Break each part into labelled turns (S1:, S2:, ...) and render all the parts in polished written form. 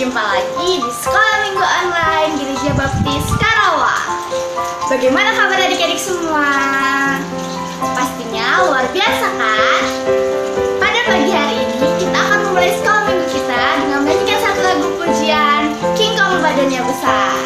S1: Jumpa lagi di Sekolah Minggu Online Gereja Baptis Karawang. Bagaimana kabar adik-adik semua? Pastinya luar biasa kan? Pada pagi hari ini kita akan memulai sekolah minggu kita dengan menyanyikan satu lagu pujian King Kong Badannya Besar.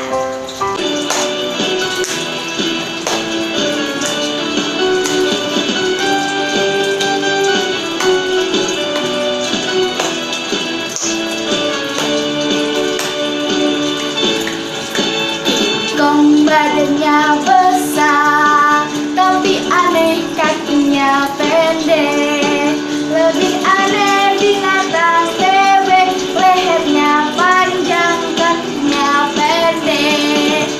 S1: Badannya besar, tapi aneh kakinya pendek. Lebih aneh binatang bebek, lehernya panjang, kakinya pendek.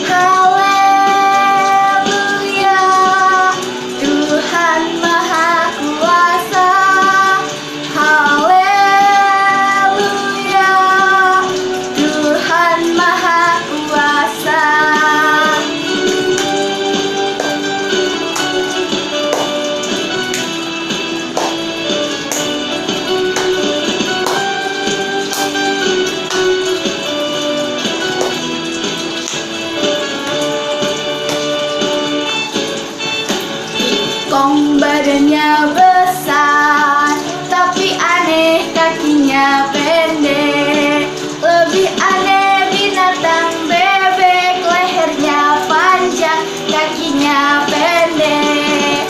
S1: Haleluya, Tuhan Maha Kuasa. Haleluya, Tuhan Maha Kuasa. Kong badannya besar, tapi aneh kakinya pendek. Lebih aneh binatang bebek, lehernya panjang, kakinya pendek.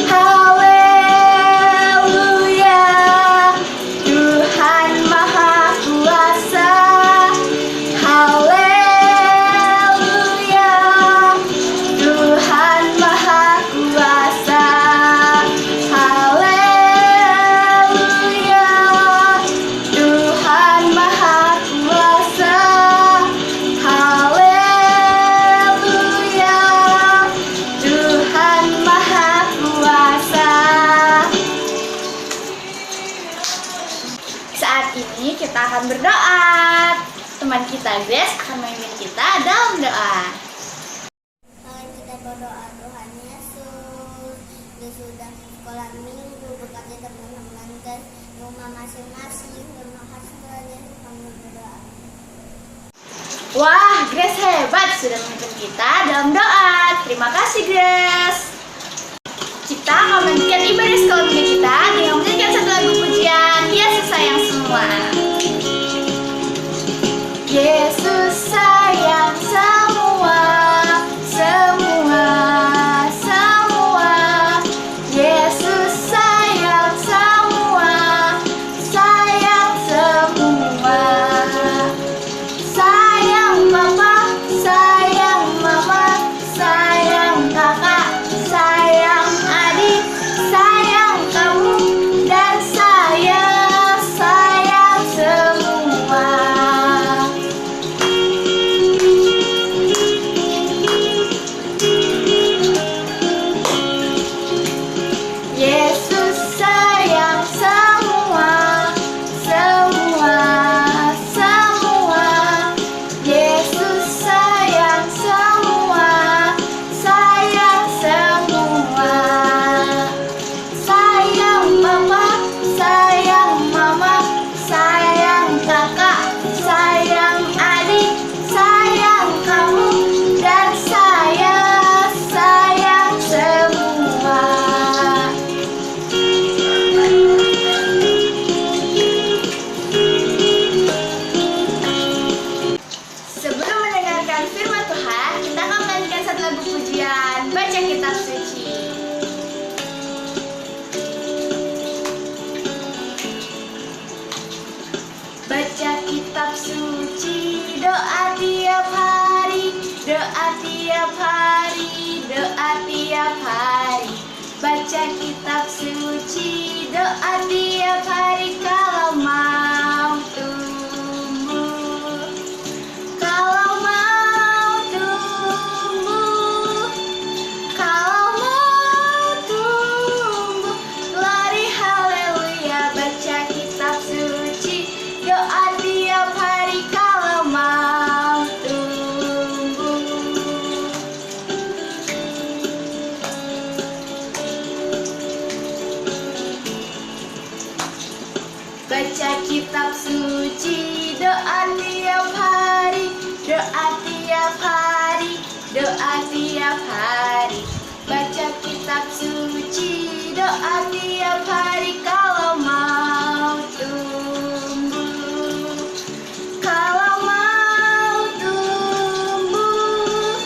S1: Haleluya, Tuhan Maha Kuasa. Haleluya, Tuhan Maha Kuasa. Haleluya, Tuhan Maha Kuasa. Haleluya, Tuhan Maha Kuasa. Saat ini kita akan berdoa. Teman kita Grace akan memimpin kita dalam doa.
S2: Mari kita berdoa. Tuhan Yesus, di sudah sekolah minggu, berkati teman-teman ke rumah masing-masing. Terima kasih Tuhan Yesus, kami berdoa.
S1: Wah, Grace hebat sudah memimpin kita dalam doa. Terima kasih Grace. Kita akan melanjutkan ibadah sekolah minggu kita dengan menyanyikan satu lagu pujian Yesus Sayang Semua. Yesus sayang semua, semua, semua. Yesus sayang semua, sayang semua. Sayang papa, sayang mama, sayang kakak, sayang adik, sayang kamu, dan saya sayang semua. Yesus sayang semua, semua, semua. Yesus sayang semua, sayang semua. Sayang papa, sayang mama, sayang kakak, sayang adik, sayang kamu, dan saya sayang semua. Sebelum mendengarkan firman Tuhan, kita akan menyanyikan satu lagu pujian Baca Kitab Suci. Baca kitab suci, doa tiap hari, doa tiap hari, doa tiap hari. Baca kitab suci, doa tiap hari kalau mau tumbuh. Kalau mau tumbuh, kalau mau tumbuh, lari haleluya. Baca kitab suci, doa tiap hari kalau mau tumbuh. baca kitab suci, doa tiap hari, doa tiap hari, doa tiap hari. Baca kitab suci, doa tiap hari kalau mau tumbuh. Kalau mau tumbuh,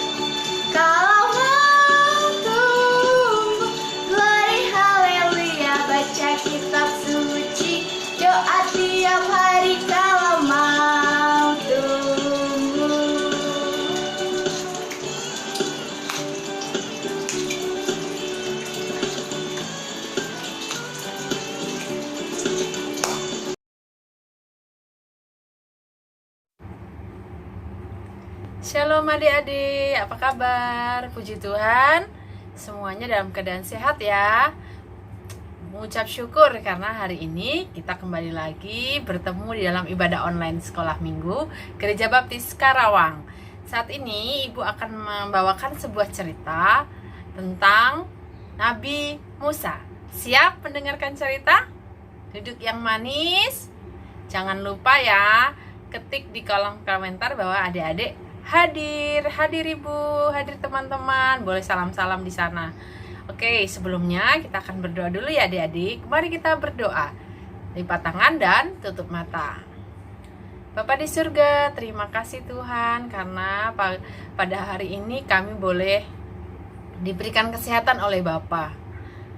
S1: kalau mau tumbuh, glory haleluya. Baca kitab suci, doa tiap hari kalau mau tumbuh.
S3: Shalom adik-adik, apa kabar? Puji Tuhan, semuanya dalam keadaan sehat ya. Mengucap syukur karena hari ini kita kembali lagi bertemu di dalam ibadah online sekolah minggu Gereja Baptis Karawang. Saat ini Ibu akan membawakan sebuah cerita tentang Nabi Musa. Siap mendengarkan cerita? Duduk yang manis. Jangan lupa ya, ketik di kolom komentar bahwa adik-adik hadir ibu, hadir teman-teman, boleh salam-salam di sana. Oke, sebelumnya kita akan berdoa dulu ya adik-adik. Mari kita berdoa. Lipat tangan dan tutup mata. Bapa di surga, terima kasih Tuhan karena pada hari ini kami boleh diberikan kesehatan oleh Bapa.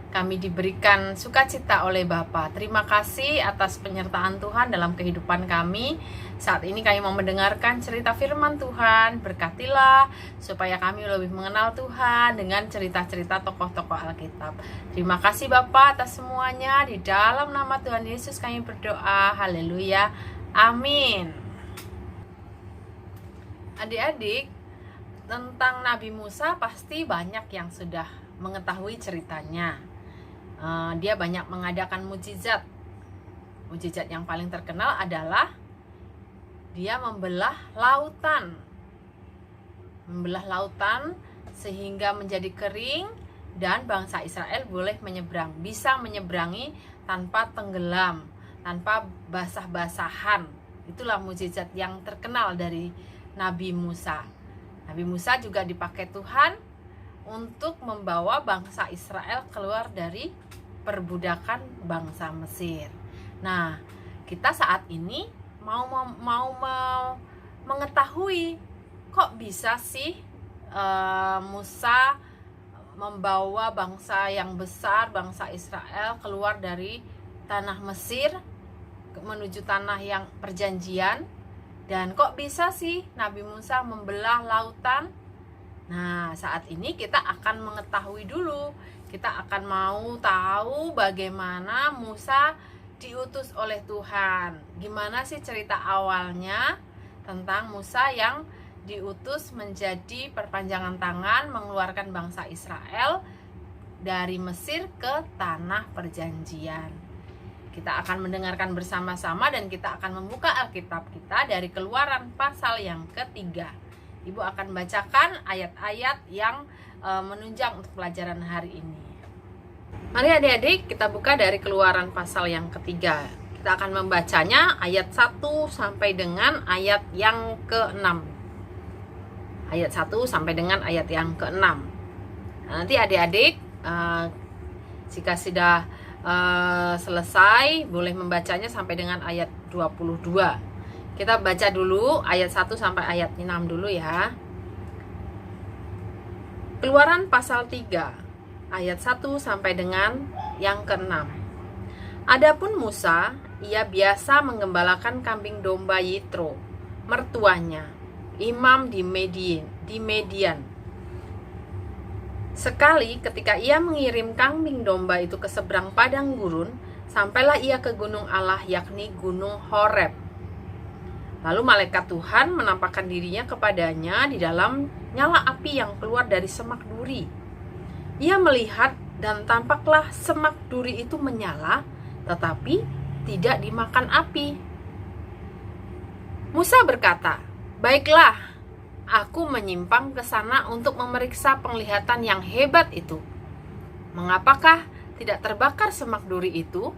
S3: Kami diberikan sukacita oleh Bapa. Terima kasih atas penyertaan Tuhan dalam kehidupan kami. Saat ini kami mau mendengarkan cerita firman Tuhan. Berkatilah supaya kami lebih mengenal Tuhan dengan cerita-cerita tokoh-tokoh Alkitab. Terima kasih Bapa atas semuanya. Di dalam nama Tuhan Yesus kami berdoa. Haleluya. Amin. Adik-adik, tentang Nabi Musa pasti banyak yang sudah mengetahui ceritanya. Dia banyak mengadakan mukjizat. Mukjizat yang paling terkenal adalah dia membelah lautan. Membelah lautan sehingga menjadi kering dan bangsa Israel boleh menyeberang. Bisa menyeberangi tanpa tenggelam, tanpa basah-basahan. Itulah mukjizat yang terkenal dari Nabi Musa. Nabi Musa juga dipakai Tuhan untuk membawa bangsa Israel keluar dari perbudakan bangsa Mesir. Nah, kita saat ini mau mengetahui kok bisa sih Musa membawa bangsa yang besar, bangsa Israel keluar dari tanah Mesir menuju tanah yang perjanjian, dan kok bisa sih Nabi Musa membelah lautan. Nah, saat ini kita akan mengetahui dulu. Kita akan mau tahu bagaimana Musa diutus oleh Tuhan. Gimana sih cerita awalnya tentang Musa yang diutus menjadi perpanjangan tangan mengeluarkan bangsa Israel dari Mesir ke tanah perjanjian. Kita akan mendengarkan bersama-sama dan kita akan membuka Alkitab kita dari Keluaran pasal yang ketiga. Ibu akan bacakan ayat-ayat yang menunjang untuk pelajaran hari ini. Mari adik-adik kita buka dari Keluaran pasal yang ketiga. Kita akan membacanya ayat 1 sampai dengan ayat yang ke-6. Ayat 1 sampai dengan ayat yang ke-6. Nanti adik-adik jika sudah selesai boleh membacanya sampai dengan ayat 22. Kita baca dulu ayat 1 sampai ayat 6 dulu ya. Keluaran pasal 3 ayat 1 sampai dengan yang ke-6. Adapun Musa, ia biasa menggembalakan kambing domba Yitro, mertuanya, imam di Median. Sekali ketika ia mengirim kambing domba itu ke seberang padang gurun, sampailah ia ke gunung Allah, yakni gunung Horeb. Lalu malaikat Tuhan menampakkan dirinya kepadanya di dalam nyala api yang keluar dari semak duri. Ia melihat dan tampaklah semak duri itu menyala, tetapi tidak dimakan api. Musa berkata, "Baiklah, aku menyimpang ke sana untuk memeriksa penglihatan yang hebat itu. Mengapakah tidak terbakar semak duri itu?"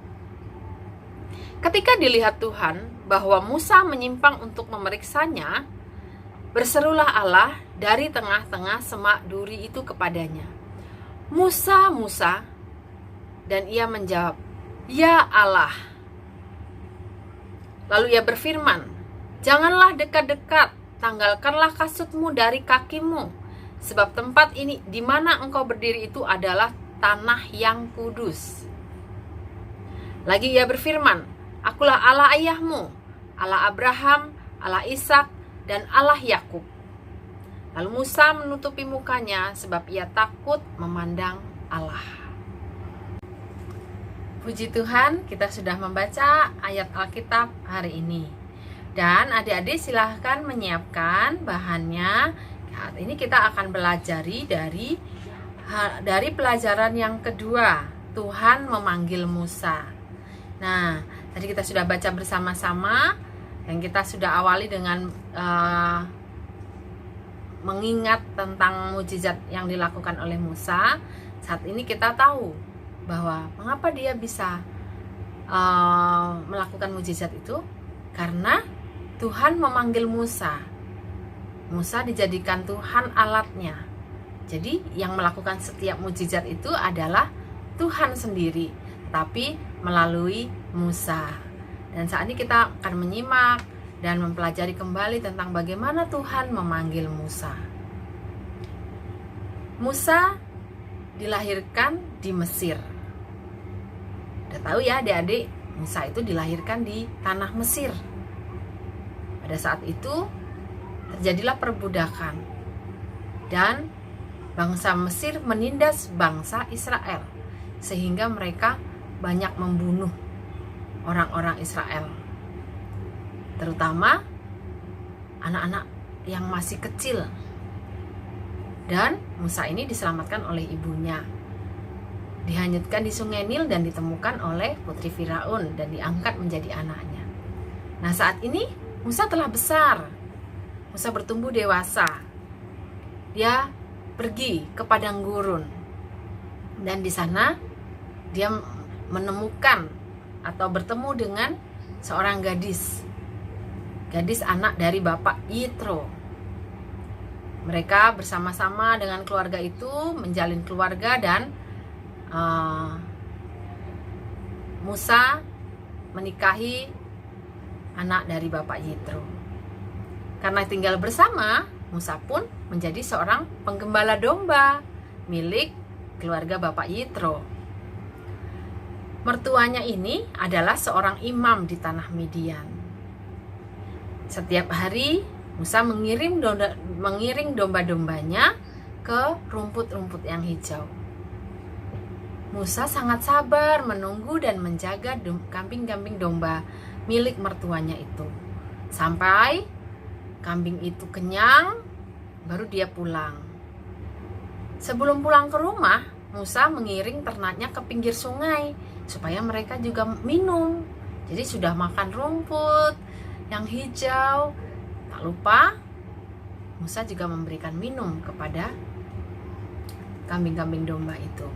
S3: Ketika dilihat Tuhan bahwa Musa menyimpang untuk memeriksanya, berserulah Allah dari tengah-tengah semak duri itu kepadanya, "Musa, Musa." Dan ia menjawab, "Ya Allah." Lalu ia berfirman, "Janganlah dekat-dekat, tanggalkanlah kasutmu dari kakimu, sebab tempat ini di mana engkau berdiri itu adalah tanah yang kudus." Lagi ia berfirman, "Akulah Allah ayahmu, Allah Abraham, Allah Ishak, dan Allah Yakub." Lalu Musa menutupi mukanya sebab ia takut memandang Allah. Puji Tuhan, kita sudah membaca ayat Alkitab hari ini. Dan adik-adik silahkan menyiapkan bahannya. Saat ini kita akan belajari dari pelajaran yang kedua, Tuhan memanggil Musa. Nah, tadi kita sudah baca bersama-sama dan kita sudah awali dengan mengingat tentang mukjizat yang dilakukan oleh Musa. Saat ini kita tahu bahwa mengapa dia bisa melakukan mukjizat itu, karena Tuhan memanggil Musa. Musa dijadikan Tuhan alatnya. Jadi yang melakukan setiap mukjizat itu adalah Tuhan sendiri, tapi melalui Musa. Dan saat ini kita akan menyimak dan mempelajari kembali tentang bagaimana Tuhan memanggil Musa. Musa dilahirkan di Mesir. Udah tahu ya adik-adik, Musa itu dilahirkan di tanah Mesir. Pada saat itu terjadilah perbudakan dan bangsa Mesir menindas bangsa Israel, sehingga mereka banyak membunuh orang-orang Israel, terutama anak-anak yang masih kecil. Dan Musa ini diselamatkan oleh ibunya, dihanyutkan di sungai Nil dan ditemukan oleh putri Firaun dan diangkat menjadi anaknya. Nah, saat ini Musa telah besar. Musa bertumbuh dewasa. Dia pergi ke padang gurun. Dan di sana dia menemukan atau bertemu dengan seorang gadis. Gadis anak dari Bapak Yitro. Mereka bersama-sama dengan keluarga itu menjalin keluarga dan Musa menikahi anak dari Bapak Yitro. Karena tinggal bersama, Musa pun menjadi seorang penggembala domba milik keluarga Bapak Yitro. Mertuanya ini adalah seorang imam di tanah Midian. Setiap hari Musa mengiring domba-dombanya ke rumput-rumput yang hijau. Musa sangat sabar menunggu dan menjaga kambing-kambing domba milik mertuanya itu. Sampai kambing itu kenyang, baru dia pulang. Sebelum pulang ke rumah, Musa mengiring ternaknya ke pinggir sungai supaya mereka juga minum. Jadi sudah makan rumput yang hijau. Tak lupa, Musa juga memberikan minum kepada kambing-kambing domba itu.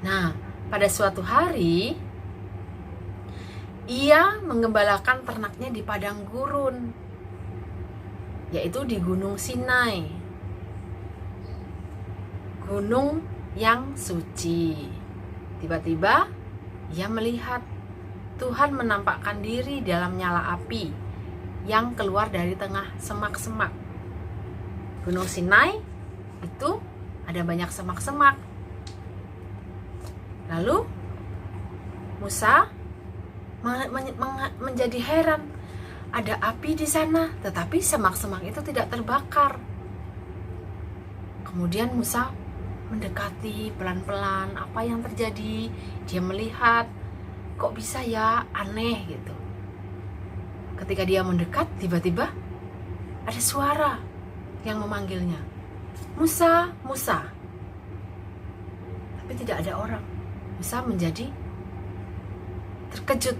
S3: Nah, pada suatu hari ia menggembalakan ternaknya di padang gurun, yaitu di Gunung Sinai, gunung yang suci. Tiba-tiba ia melihat Tuhan menampakkan diri dalam nyala api yang keluar dari tengah semak-semak. Gunung Sinai itu ada banyak semak-semak. Lalu Musa menjadi heran, ada api di sana, tetapi semak-semak itu tidak terbakar. Kemudian Musa mendekati pelan-pelan apa yang terjadi. Dia melihat, kok bisa ya, aneh gitu. Ketika dia mendekat, tiba-tiba ada suara yang memanggilnya, "Musa, Musa." Tapi tidak ada orang. Musa menjadi terkejut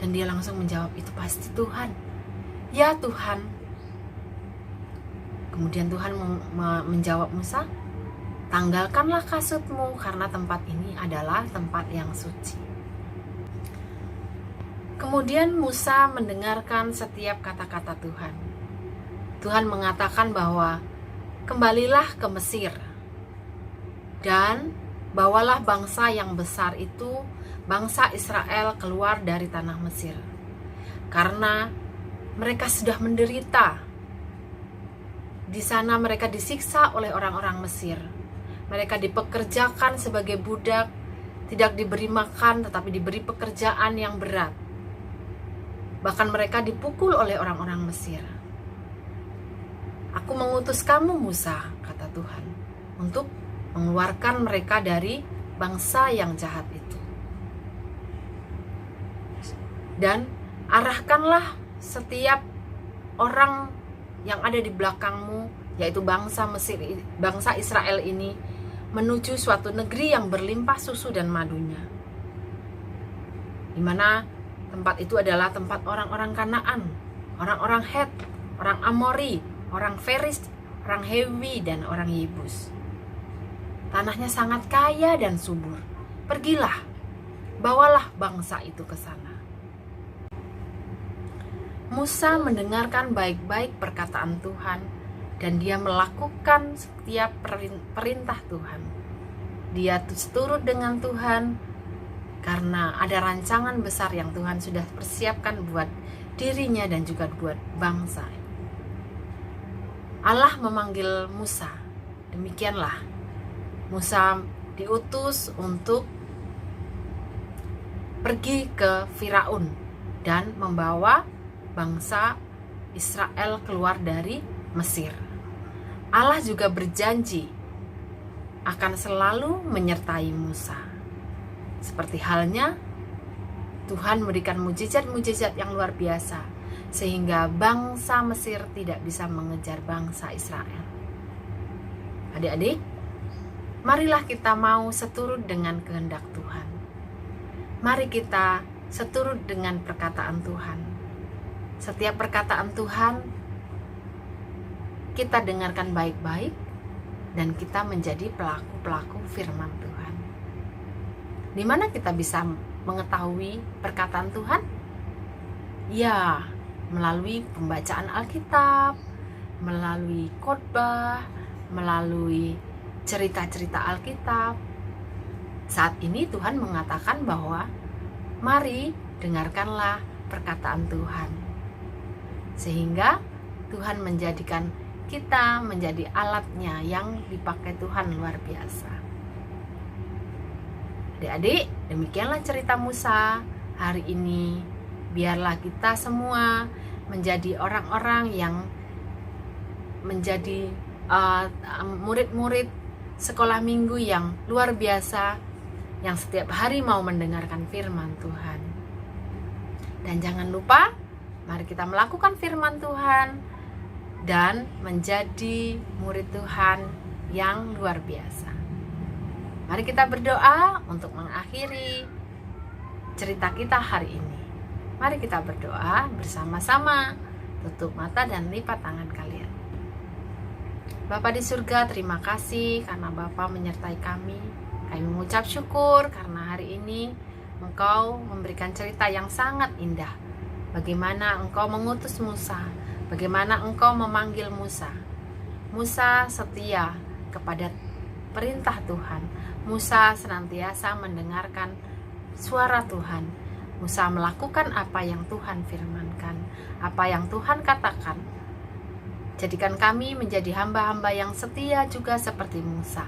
S3: dan dia langsung menjawab, "Itu pasti Tuhan." "Ya Tuhan." Kemudian Tuhan menjawab Musa, "Tanggalkanlah kasutmu karena tempat ini adalah tempat yang suci." Kemudian Musa mendengarkan setiap kata-kata Tuhan. Tuhan mengatakan bahwa kembalilah ke Mesir dan bawalah bangsa yang besar itu, bangsa Israel, keluar dari tanah Mesir. Karena mereka sudah menderita. Di sana mereka disiksa oleh orang-orang Mesir. Mereka dipekerjakan sebagai budak, tidak diberi makan tetapi diberi pekerjaan yang berat. Bahkan mereka dipukul oleh orang-orang Mesir. Aku mengutus kamu Musa, kata Tuhan, untuk mengeluarkan mereka dari bangsa yang jahat itu. Dan arahkanlah setiap orang yang ada di belakangmu, yaitu bangsa Mesir, bangsa Israel ini, menuju suatu negeri yang berlimpah susu dan madunya, di mana tempat itu adalah tempat orang-orang Kanaan, orang-orang Het, orang Amori, orang Feris, orang Hewi, dan orang Yebus. Tanahnya sangat kaya dan subur. Pergilah, bawalah bangsa itu ke sana. Musa mendengarkan baik-baik perkataan Tuhan dan dia melakukan setiap perintah Tuhan. Dia seturut dengan Tuhan karena ada rancangan besar yang Tuhan sudah persiapkan buat dirinya dan juga buat bangsa. Allah memanggil Musa. Demikianlah Musa diutus untuk pergi ke Firaun dan membawa bangsa Israel keluar dari Mesir. Allah juga berjanji akan selalu menyertai Musa. Seperti halnya Tuhan memberikan mujizat-mujizat yang luar biasa sehingga bangsa Mesir tidak bisa mengejar bangsa Israel. Adik-adik, marilah kita mau seturut dengan kehendak Tuhan. Mari kita seturut dengan perkataan Tuhan. Setiap perkataan Tuhan kita dengarkan baik-baik dan kita menjadi pelaku-pelaku firman Tuhan. Di mana kita bisa mengetahui perkataan Tuhan? Ya, melalui pembacaan Alkitab, melalui khotbah, melalui cerita-cerita Alkitab. Saat ini Tuhan mengatakan bahwa mari dengarkanlah perkataan Tuhan. Sehingga Tuhan menjadikan kita menjadi alatnya yang dipakai Tuhan luar biasa. Adik-adik, demikianlah cerita Musa hari ini. Biarlah kita semua menjadi orang-orang yang menjadi murid-murid sekolah minggu yang luar biasa, yang setiap hari mau mendengarkan firman Tuhan. Dan jangan lupa, mari kita melakukan firman Tuhan dan menjadi murid Tuhan yang luar biasa. Mari kita berdoa untuk mengakhiri cerita kita hari ini. Mari kita berdoa bersama-sama. Tutup mata dan lipat tangan kalian. Bapa di surga, terima kasih karena Bapa menyertai kami. Kami mengucap syukur karena hari ini Engkau memberikan cerita yang sangat indah. Bagaimana Engkau mengutus Musa, bagaimana Engkau memanggil Musa. Musa setia kepada perintah Tuhan. Musa senantiasa mendengarkan suara Tuhan. Musa melakukan apa yang Tuhan firmankan, apa yang Tuhan katakan. Jadikan kami menjadi hamba-hamba yang setia juga seperti Musa.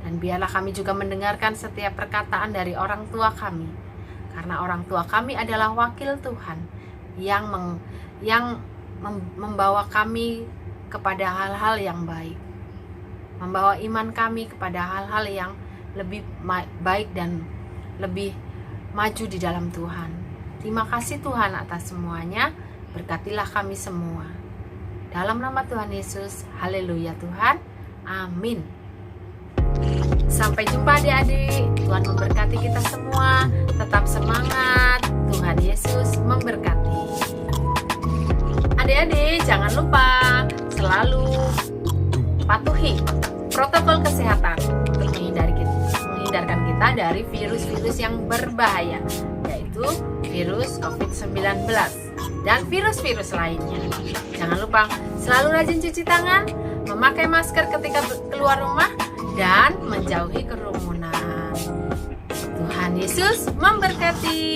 S3: Dan biarlah kami juga mendengarkan setiap perkataan dari orang tua kami. Karena orang tua kami adalah wakil Tuhan yang membawa kami kepada hal-hal yang baik. Membawa iman kami kepada hal-hal yang lebih baik dan lebih maju di dalam Tuhan. Terima kasih Tuhan atas semuanya. Berkatilah kami semua. Dalam nama Tuhan Yesus, haleluya Tuhan, amin. Sampai jumpa adik-adik. Tuhan memberkati kita semua. Tetap semangat. Tuhan Yesus memberkati. Adik-adik, jangan lupa selalu patuhi protokol kesehatan untuk menghindarkan kita dari virus-virus yang berbahaya, yaitu virus COVID-19 dan virus-virus lainnya. Jangan lupa selalu rajin cuci tangan, memakai masker ketika keluar rumah, dan menjauhi kerumunan. Tuhan Yesus memberkati.